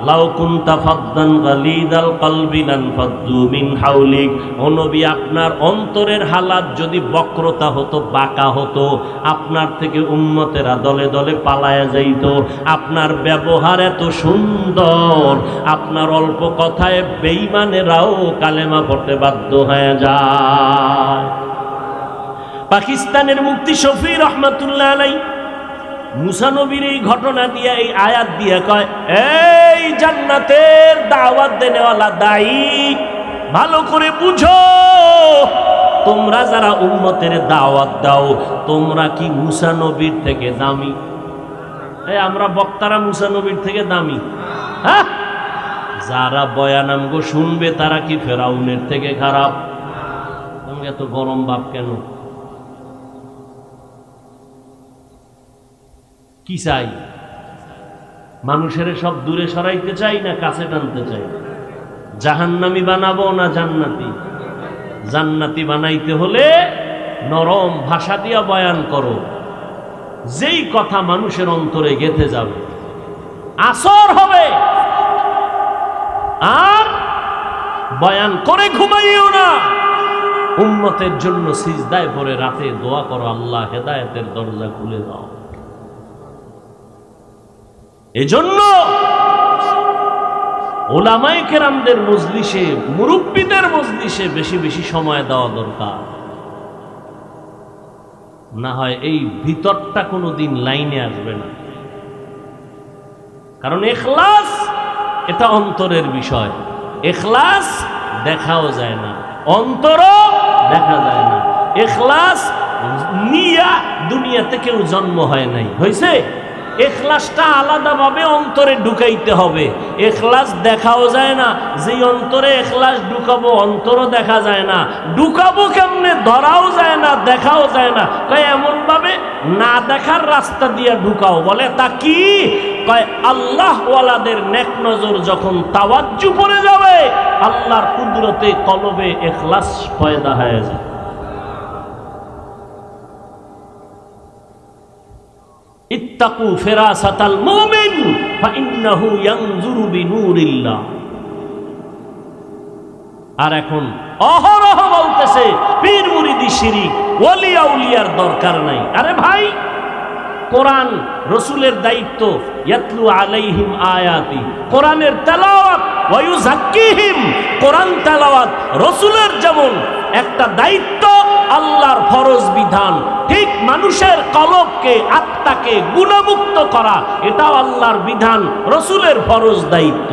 লাউ কুনতা ফাদ্দান গালিদাল কলবি লানফাদ্দু মিন হাওলিক, ও নবী আপনার অন্তরের হালাত যদি বক্রতা হতো, বাঁকা হতো, আপনার থেকে উম্মতেরা দলে দলে পালায়া যাইত। আপনার ব্যবহার এত সুন্দর, আপনার অল্প কথায় বেঈমানেরাও কালেমা পড়তে বাধ্য হয়ে যায়। পাকিস্তানের মুফতি শফি রহমাতুল্লাহ আলাইহি মুসা নবীর এই ঘটনা দিয়ে, এই আয়াত দিয়ে কয়, এই জান্নাতের দাওয়াত দেনেওয়ালা দায়ী, ভালো করে বুঝো, তোমরা যারা উম্মতের দাওয়াত দাও, তোমরা কি মুসা নবীর থেকে দামি? আমরা বক্তারা মুসা নবীর থেকে দামি? হ্যাঁ, যারা বয়ান আমগো শুনবে তারা কি ফেরাউনের থেকে খারাপ? তুমি এত গরম ভাব কেন? কি চাই? মানুষের সব দূরে সরাইতে চাই না কাছে টানতে চাই? জাহান্নামী বানাবো না জান্নাতি? জান্নাতি বানাইতে হলে নরম ভাষা দিয়া বয়ান করো, যেই কথা মানুষের অন্তরে গেঁথে যাবে, আসর হবে। আর বয়ান করে ঘুমাইও না, উম্মতের জন্য সিজদায় পড়ে রাতে দোয়া করো, আল্লাহ হেদায়েতের দরজা খুলে দাও। এজন্য ওলামায়ে কেরামদের মজলিসে, মুরব্বীদের মজলিসে বেশি বেশি সময় দেওয়া দরকার, না হয় এই ভিতরটা কোনোদিন লাইনে আসবে না। কারণ ইখলাস এটা অন্তরের বিষয়, ইখলাস দেখাও যায় না, অন্তরও দেখা যায় না। ইখলাস নিয়া দুনিয়াতে কেউ জন্ম হয় নাই, হয়েছে? ইখলাসটা আলাদাভাবে অন্তরে ঢুকাইতে হবে। ইখলাস দেখাও যায় না, যে অন্তরে ইখলাস ঢুকাবো অন্তরও দেখা যায় না। ঢুকাবো কেমনে? ধরাও যায় না, দেখাও যায় না। কয় এমন ভাবে না দেখার রাস্তা দিয়ে ঢুকাও। বলে তা কি? কয় আল্লাহ ওয়ালাদের নেক নজর যখন তাওয়াজ্জু পড়ে যাবে, আল্লাহর কুদরতে কলবে ইখলাস পয়দা হয়ে যায়। ইত্তাকু ফিরাসাতাল মুমিন ফাইন্নাহু ইয়ানজুরু বিনুরিল্লাহ। আর এখন অহরহ বলতেছে পীর মুরিদি শিরিক, ওলি আউলিয়ার দরকার নাই। আরে ভাই, কোরআন রাসূলের দায়িত্ব, ইয়াতলু আলাইহিম আয়াতি, কোরআনের তেলাওয়াত, ওয়া ইউযাক্কিহিম, কোরআন তেলাওয়াত রাসূলের যেমন একটা দায়িত্ব, আল্লাহর ফরজ বিধান, ঠিক মানুষের কলবকে, আত্মাকে গুণমুক্ত করা, এটাও আল্লাহর বিধান, রাসূলের ফরজ দায়িত্ব।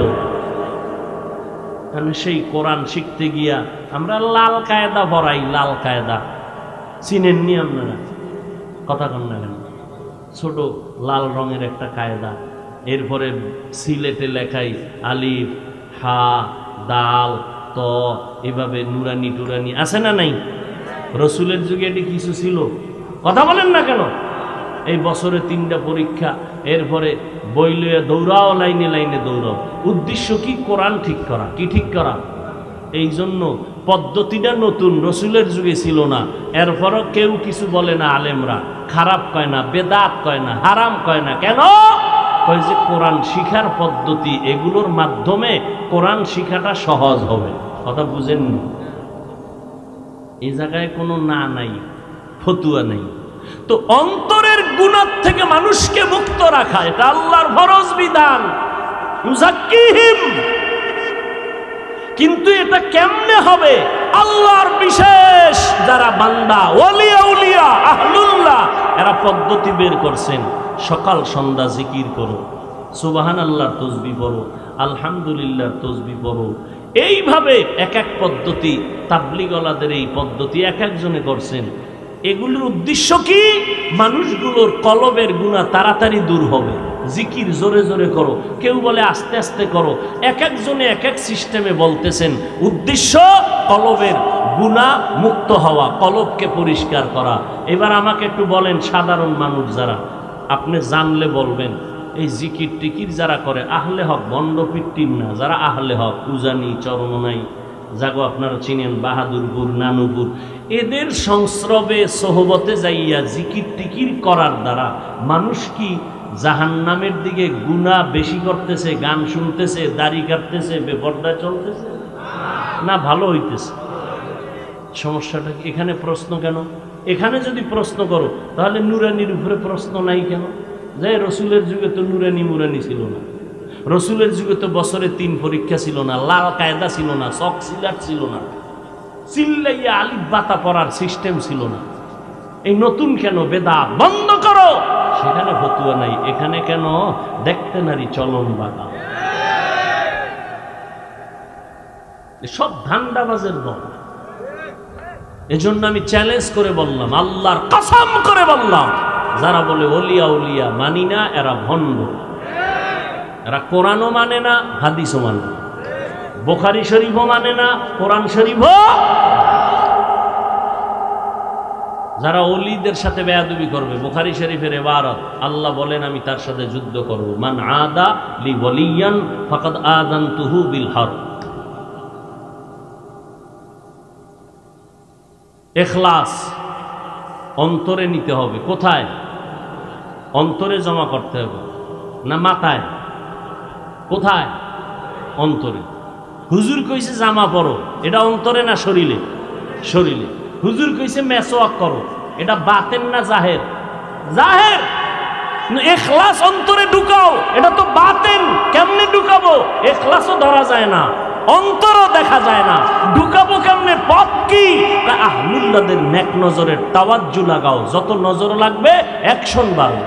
সেই কোরআন শিখতে গিয়া আমরা লাল কায়দা ভরাই। লাল কায়দা চিনেননি আপনারা? কথা কন না কেন? ছোট লাল রঙের একটা কায়দা, এরপরে সিলেটে লেখাই আলিফ, হা, দাল, ত, এভাবে নুরানি টুরানি আছে না নাই? রসুলের যুগে এটি কিছু ছিল? কথা বলেন না কেন? এই বছরে 3টা পরীক্ষা, এরপরে বই লইয়া দৌড়াও, লাইনে লাইনে দৌড়াও। উদ্দেশ্য কি? কোরআন ঠিক করা। কি ঠিক করা? এই জন্য পদ্ধতিটা নতুন, রসুলের যুগে ছিল না। এরপরও কেউ কিছু বলে না, আলেমরা খারাপ কয় না, বেদাত কয় না, হারাম কয় না। কেন? কয় যে কোরআন শিখার পদ্ধতি, এগুলোর মাধ্যমে কোরআন শিখাটা সহজ হবে। কথা বুঝেননি? এই জায়গায় কোনো না নাই, ফতুয়া নাই। তো অন্তরের গুনাহ থেকে মানুষকে মুক্ত রাখা, এটা আল্লাহর ফরজ বিধান। ইউযাক্কিহিম, কিন্তু এটা কেমনে হবে? আল্লাহর বিশেষ যারা বান্দা, ওলি আউলিয়া, আহলুল্লাহ, এরা পদ্ধতি বের করছেন। সকাল সন্ধ্যা জিকির করো, সুবহানাল্লাহ তাসবিহ পড়ো, আলহামদুলিল্লাহ তাসবিহ পড়ো। এইভাবে এক এক পদ্ধতি, তাবলীগওয়ালাদের এই পদ্ধতি এক একজনে করছেন। এগুলোর উদ্দেশ্য কি? মানুষগুলোর কলবের গুনাহ তাড়াতাড়ি দূর হবে। জিকির জোরে জোরে করো, কেউ বলে আস্তে আস্তে করো। এক একজনে এক এক সিস্টেমে বলতেছেন। উদ্দেশ্য কলবের গুনাহ মুক্ত হওয়া, কলবকে পরিষ্কার করা। এবার আমাকে একটু বলেন, সাধারণ মানুষ যারা, আপনি জানলে বলবেন, এই জিকির টিকির যারা করে আহলে হক, বন্ডপিট্টির না, যারা আহলে হক, উজানি, চরমনাই, যাগো আপনারা চিনেন, বাহাদুরপুর, নানুপুর, এদের সংস্রবে সোহবতে যাইয়া জিকির টিকির করার দ্বারা মানুষ কি জাহান্নামের দিকে গুনাহ বেশি করতেছে, গান শুনতেছে, দাড়ি কাটতেছে, বেপরদা চলতেছে, না ভালো হইতেছে? সমস্যাটা এখানে প্রশ্ন কেন? এখানে যদি প্রশ্ন করো তাহলে নুরানির উপরে প্রশ্ন নাই কেন? যে রসুলের যুগে তো নুরানি মুরানি ছিল না, রসুলের যুগে তো বছরে 3 পরীক্ষা ছিল না, লাল কায়দা ছিল না, চক সিলাট ছিল না, চিল্লাইয়া আলিফ বাতা পড়ার সিস্টেম ছিল না। এই নতুন কেন? বেদাত বন্ধ করো। সেখানে ফতুয়া নাই। এখানে কেন? দেখতে নারী চলন বাধা, সব ধান্দাবাজের দল। এজন্য আমি চ্যালেঞ্জ করে বললাম, আল্লাহর কসম করে বললাম, যারা বলে ওলিয়া উলিয়া মানি না, এরা ভণ্ড। এরা কোরআনও মানে না, হাদিসও মানে না, বুখারী শরীফও মানে না, কোরআন শরীফও। যারা ওলিদের সাথে বেয়াদবি করবে, বুখারী শরীফের ইবারত, আল্লাহ বলেন আমি তার সাথে যুদ্ধ করব। মান আদা লি ওয়ালিয়ান ফাকাদ আযানতুহু বিল হারব। ইখলাস অন্তরে নিতে হবে। কোথায়? অন্তরে জমা করতে হবে, না মাথায়? কোথায়? অন্তরে। হুজুর কইছে জামা পরো, এটা অন্তরে না শরীরে? শরীরে। হুজুর কইছে মেসওয়াক করো, এটা বাতেন না জাহের? জাহের। ইখলাস অন্তরে ঢুকাও, এটা তো বাতেন। কেমনে ঢুকাবো? ইখলাসও ধরা যায় না, অন্তরও দেখা যায় না, ঢুকাবো কেমনে? পথ কি? আহলুল্লাহদের নেক নজরের তাওয়াজ্জু লাগাও, যত নজর লাগবে অ্যাকশন বাড়বে।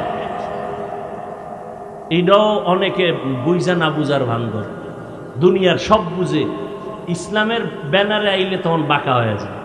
এটাও অনেকে বুঝা না বুঝার ভান করে, দুনিয়ার সব বুঝে, ইসলামের ব্যানারে আইলে তখন বাঁকা হয়ে যায়।